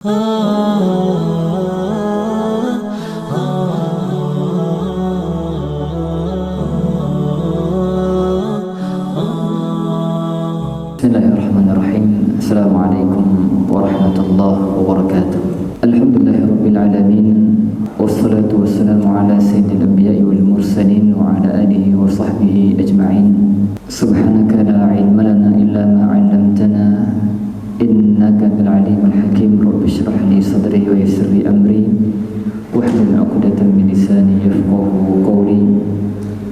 Bismillahirrahmanirrahim. Assalamualaikum warahmatullahi wabarakatuh. Alhamdulillahirabbil alamin. Wassalatu wassalamu ala sayyidil anbiya'i wal mursalin wa ala alihi wa sahbihi ajma'in. Subhanaka la ilma lana illa ma 'allamtana innaka antal alimul hakim. Rabbi shrah li sadri wa yassir li amri wahlul 'uqdatam min lisani yafqahu qawli.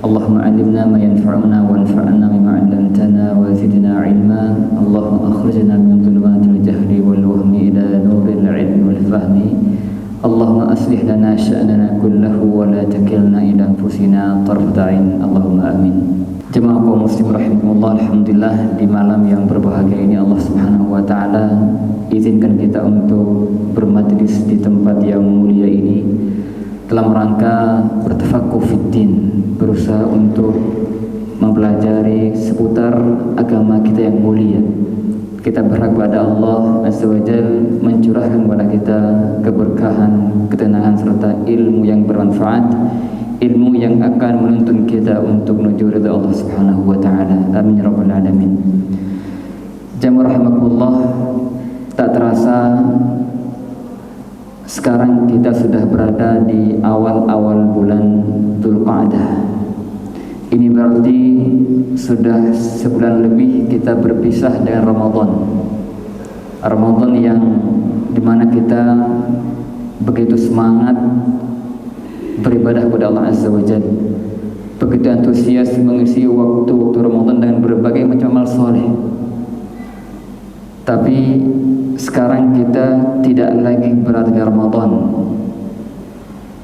Allahumma 'allimna ma yanfa'una wanfa'na bima 'allamtana wa zidna 'ilma. Allahumma akhrijna min dhulumatil jahli wal wahmi ila nuril 'ilmi wal fahmi. Allahumma aslih lana sya'nana kullahu wa la takilna ila anfusina tarfata 'ain. Allahumma amin. Jemaah kaum muslim rahimakumullah, alhamdulillah di malam yang berbahagia ini Allah Subhanahu wa taala izinkan kita untuk bermajlis di tempat yang mulia ini dalam rangka bertafaqquh fiddin, berusaha untuk mempelajari seputar agama kita yang mulia. Kita berharap kepada Allah Azza wa Jalla mencurahkan kepada kita keberkahan, ketenangan serta ilmu yang bermanfaat, ilmu yang akan menuntun kita untuk menuju ridha Allah Subhanahu wa taala. Amin ya rabbal alamin. Jamaah rahimakumullah, tak terasa sekarang kita sudah berada di awal-awal bulan Dzulqa'dah. Ini berarti sudah sebulan lebih kita berpisah dengan Ramadan. Ramadan yang dimana kita begitu semangat beribadah kepada Allah Azza wa Jalla, begitu antusias mengisi waktu Ramadan dengan berbagai macam amal soleh. Tapi sekarang kita tidak lagi berada di Ramadan.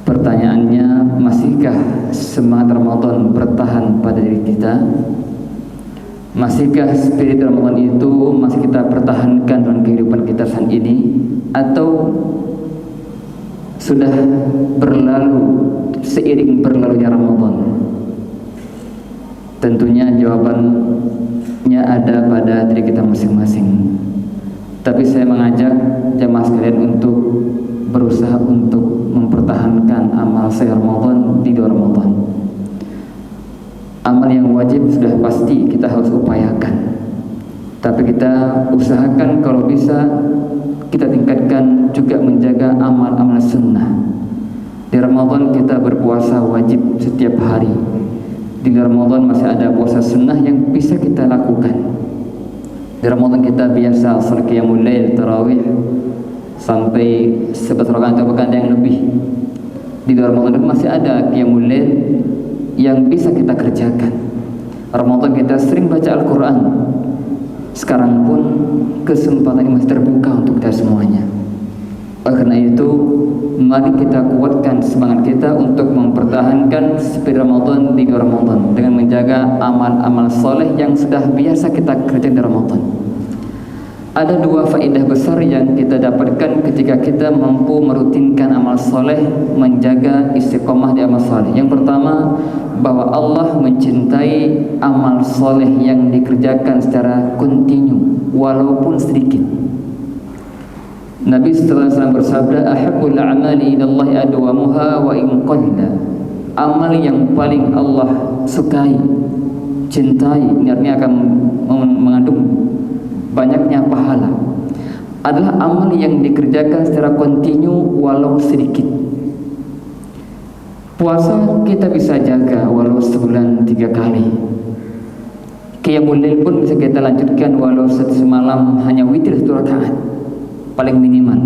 Pertanyaannya, masihkah semangat Ramadan bertahan pada diri kita? Masihkah spirit Ramadan itu masih kita pertahankan dalam kehidupan kita saat ini? Atau sudah berlalu seiring berlalunya Ramadan? Tentunya jawabannya ada pada diri kita masing-masing. Tapi saya mengajak jemaah sekalian untuk berusaha untuk mempertahankan amal saya Ramadan di luar Ramadan. Amal yang wajib sudah pasti kita harus upayakan, tapi kita usahakan kalau bisa kita tingkatkan juga menjaga amal-amal sunnah. Di Ramadan kita berpuasa wajib setiap hari. Di Ramadan masih ada puasa sunnah yang bisa kita lakukan. Di Ramadan kita biasa salat qiyamul lail, tarawih sampai 11 rakaat atau bahkan yang lebih. Di Ramadan masih ada qiyamul lail yang bisa kita kerjakan. Ramadan kita sering baca Al-Quran. Sekarang pun kesempatan ini masih terbuka untuk kita semuanya. Oleh karena itu, mari kita kuatkan semangat kita untuk mempertahankan spirit Ramadan di Ramadan dengan menjaga amal-amal soleh yang sudah biasa kita kerjakan di Ramadan. Ada dua faedah besar yang kita dapatkan ketika kita mampu merutinkan amal soleh, menjaga istiqomah di amal soleh. Yang pertama, bahwa Allah mencintai amal soleh yang dikerjakan secara kontinu walaupun sedikit. Nabi sallallahu alaihi wasallam bersabda, "Ahabbul a'mali ilallahi adwamuha wa in qalla." Amal yang paling Allah sukai, cintai, ini artinya akan mengandung banyaknya pahala, adalah amal yang dikerjakan secara kontinu walau sedikit. Puasa kita bisa jaga walau sebulan 3 kali. Qiyamul lail pun bisa kita lanjutkan walau semalam hanya witir 1 rakaat paling minimal.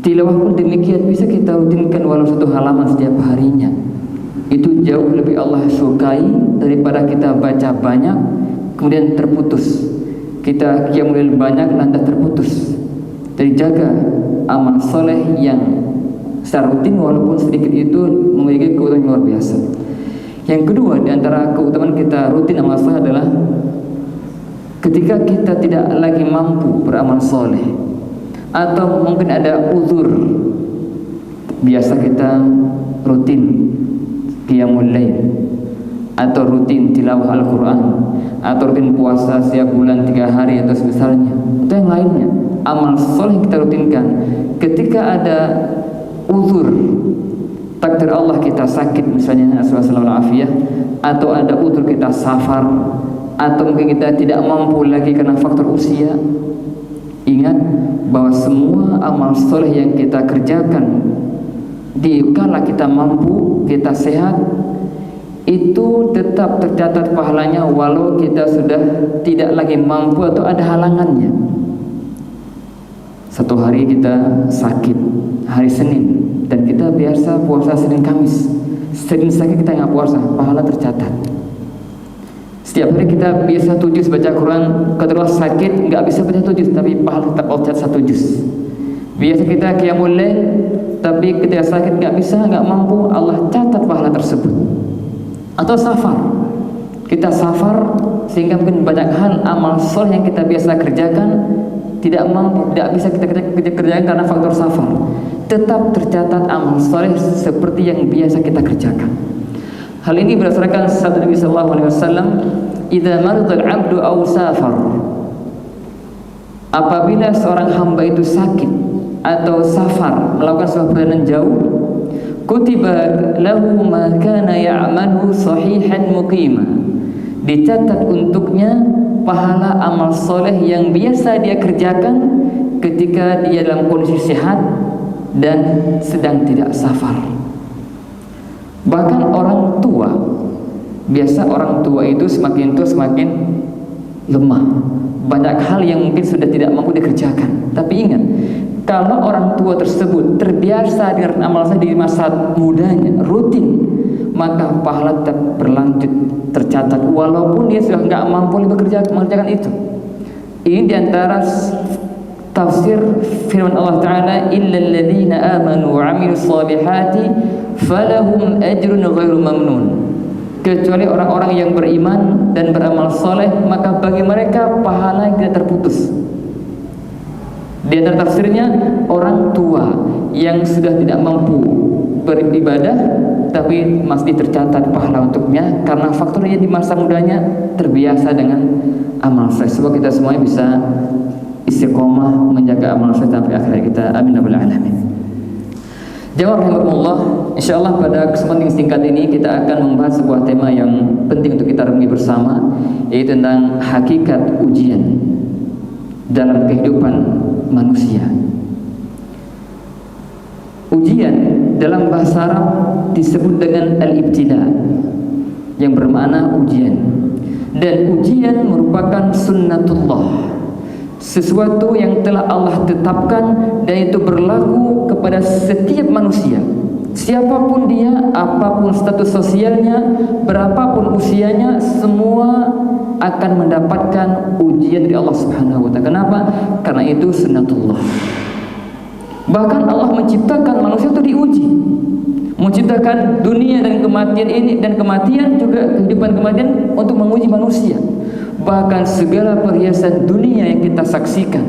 Tilawah pun demikian, bisa kita rutinkan walau 1 halaman setiap harinya. Itu jauh lebih Allah sukai daripada kita baca banyak kemudian terputus. Kita qiyamul lail banyak lantas terputus. Jadi jaga amal soleh yang secara rutin walaupun sedikit itu memiliki keutamaan yang luar biasa. Yang kedua di antara keutamaan kita rutin amal soleh adalah ketika kita tidak lagi mampu beramal soleh, atau mungkin ada uzur, biasa kita rutin qiyamul lail atau rutin tilawah Al-Quran atau rutin puasa setiap bulan 3 hari atau semisalnya atau yang lainnya. amal soleh kita rutinkan. Ketika ada uzur, takdir Allah kita sakit misalnya, nasallallahu atau ada uzur kita safar, atau mungkin kita tidak mampu lagi karena faktor usia, ingat bahwa semua amal soleh yang kita kerjakan dikala kita mampu, kita sehat, itu tetap tercatat pahalanya walau kita sudah tidak lagi mampu atau ada halangannya. Satu hari kita sakit, hari Senin, dan kita biasa puasa Senin Kamis. Senin sakit kita nggak puasa, pahala tercatat. Setiap hari kita biasa 7 juz baca Quran, ketika sakit nggak bisa baca 7 juz, tapi pahala tetap tercatat 1 juz. Biasa kita qiyamul lail, tapi ketika sakit nggak bisa, nggak mampu, Allah catat pahala tersebut. Atau safar, kita safar sehingga mungkin banyak hal amal soleh yang kita biasa kerjakan tidak mampu, tidak bisa kita kerjakan karena faktor safar, tetap tercatat amal soleh seperti yang biasa kita kerjakan. Hal ini berdasarkan sabda Nabi sallallahu alaihi wasallam, "Idza marida al-'abdu aw safar." Apabila seorang hamba itu sakit atau safar, melakukan sebuah perjalanan jauh, kutiba lahu ma kana ya'malu sahihan muqima, dicatat untuknya pahala amal soleh yang biasa dia kerjakan ketika dia dalam kondisi sehat dan sedang tidak safar. Bahkan orang tua, biasa orang tua itu semakin tua semakin lemah, banyak hal yang mungkin sudah tidak mampu dikerjakan. Tapi ingat, kalau orang tua tersebut terbiasa dengan amal soleh di masa mudanya, rutin, maka pahala tetap berlanjut tercatat walaupun dia sudah nggak mampu mengerjakan itu. Ini diantara tafsir firman Allah Ta'ala, illal ladzina amanu wa 'amilus solihati falahum ajrun ghairu mamnun. Kecuali orang-orang yang beriman dan beramal soleh, maka bagi mereka pahala yang tidak terputus. Di antara tafsirnya, orang tua yang sudah tidak mampu beribadah tapi masih tercatat pahala untuknya karena faktornya di masa mudanya terbiasa dengan amal soleh. Semoga kita semuanya bisa istiqomah menjaga amal soleh sampai akhir kita. Amin ya rabbal alamin. Jamaah rahimakumullah, insyaallah pada kesempatan singkat ini kita akan membahas sebuah tema yang penting untuk kita renungi bersama, yaitu tentang hakikat ujian dalam kehidupan manusia. Ujian dalam bahasa Arab disebut dengan al-ibtila, yang bermakna ujian. Dan ujian merupakan sunnatullah, sesuatu yang telah Allah tetapkan dan itu berlaku kepada setiap manusia, siapapun dia, apapun status sosialnya, berapapun usianya, semua akan mendapatkan ujian dari Allah Subhanahu wa ta'ala. Kenapa? Karena itu sunnatullah. Bahkan Allah menciptakan manusia itu diuji, menciptakan dunia dan kematian ini, dan kematian juga kehidupan kematian untuk menguji manusia. Bahkan segala perhiasan dunia yang kita saksikan,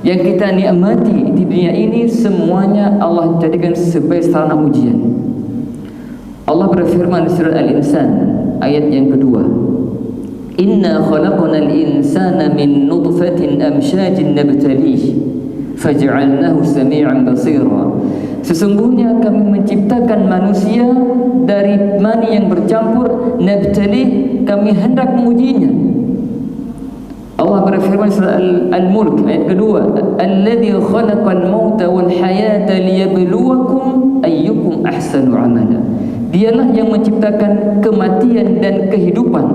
yang kita nikmati di dunia ini, semuanya Allah jadikan sebagai sarana ujian. Allah berfirman di surat Al-Insan ayat yang kedua, "Inna khalaqnal insana min nutfatin amsyajin nabtalih faj'alnahu sami'an basira." Sesungguhnya kami menciptakan manusia dari mani yang bercampur, nabtalih, kami hendak mengujinya. Allah berfirman surah Al-Mulk ayat kedua, "Alladzi khalaqal mauta wal hayata liyabluwakum ayyukum ahsanu amala." Dialah yang menciptakan kematian dan kehidupan,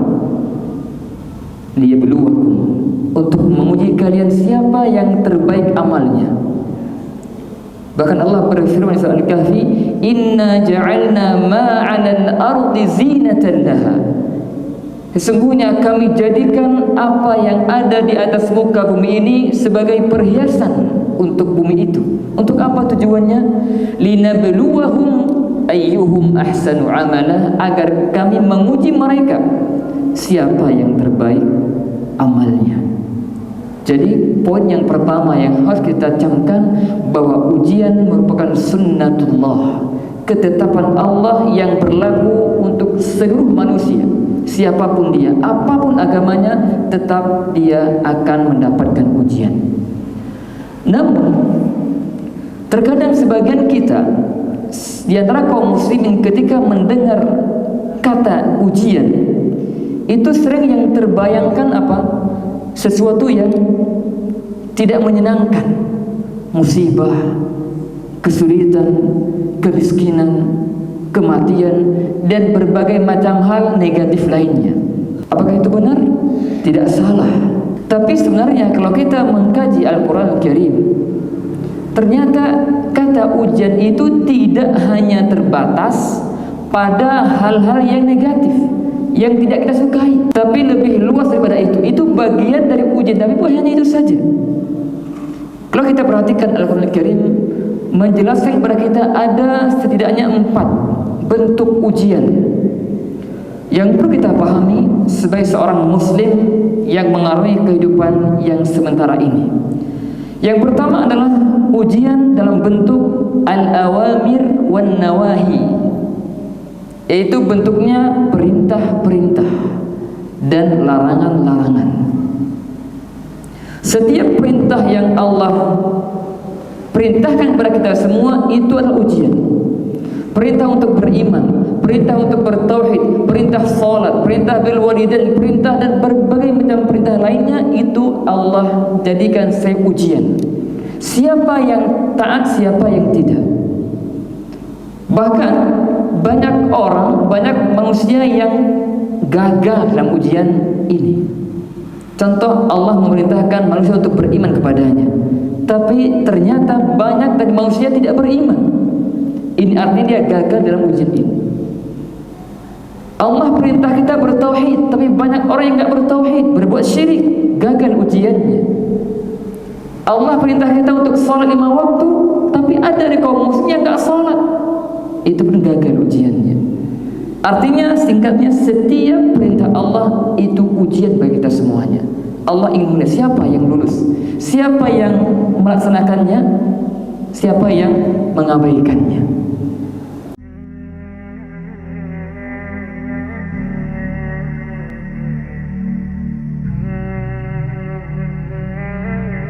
liyabluwakum, untuk menguji kalian siapa yang terbaik amalnya. Bahkan Allah berfirman di surah Al-Kahfi, "Inna ja'alna ma 'alal ardi zinatan laha." Sesungguhnya kami jadikan apa yang ada di atas muka bumi ini sebagai perhiasan untuk bumi itu. Untuk apa tujuannya? Linabluwahum ayyuhum ahsanu amala, agar kami menguji mereka siapa yang terbaik amalnya. Jadi poin yang pertama yang harus kita camkan, bahwa ujian merupakan sunnatullah, ketetapan Allah yang berlaku untuk seluruh manusia. Siapapun dia, apapun agamanya, tetap dia akan mendapatkan ujian. Namun terkadang sebagian kita di antara kaum muslimin ketika mendengar kata ujian itu sering yang terbayangkan apa? Sesuatu yang tidak menyenangkan, musibah, kesulitan, kemiskinan, kematian, dan berbagai macam hal negatif lainnya. Apakah itu benar? Tidak salah. Tapi sebenarnya kalau kita mengkaji Al-Quran Al-Karim, ternyata kata ujian itu tidak hanya terbatas pada hal-hal yang negatif, yang tidak kita sukai, tapi lebih luas daripada itu. Itu bagian dari ujian, tapi bukan hanya itu saja. Kalau kita perhatikan Al-Quran Al-Karim menjelaskan kepada kita ada setidaknya 4 bentuk ujian yang perlu kita pahami sebagai seorang muslim yang mengarungi kehidupan yang sementara ini. Yang pertama adalah ujian dalam bentuk al-awamir wan nawahi, yaitu bentuknya perintah-perintah dan larangan-larangan. Setiap perintah yang Allah perintahkan kepada kita semua itu adalah ujian. Perintah untuk beriman, perintah untuk bertauhid, perintah salat, perintah bil walidain, perintah dan berbagai macam perintah lainnya, itu Allah jadikan sebagai ujian. Siapa yang taat, siapa yang tidak. Bahkan banyak orang, banyak manusia yang gagal dalam ujian ini. Contoh, Allah memerintahkan manusia untuk beriman kepadanya, tapi ternyata banyak dari manusia tidak beriman. Ini artinya dia gagal dalam ujian ini. Allah perintah kita bertauhid, tapi banyak orang yang tidak bertauhid, berbuat syirik, gagal ujiannya. Allah perintah kita untuk sholat 5 waktu, tapi ada dari kaum muslim yang tidak sholat, itu pun gagal ujiannya. Artinya singkatnya, setiap perintah Allah itu ujian bagi kita semuanya. Allah ingin melihat siapa yang lulus, siapa yang melaksanakannya, siapa yang mengabaikannya.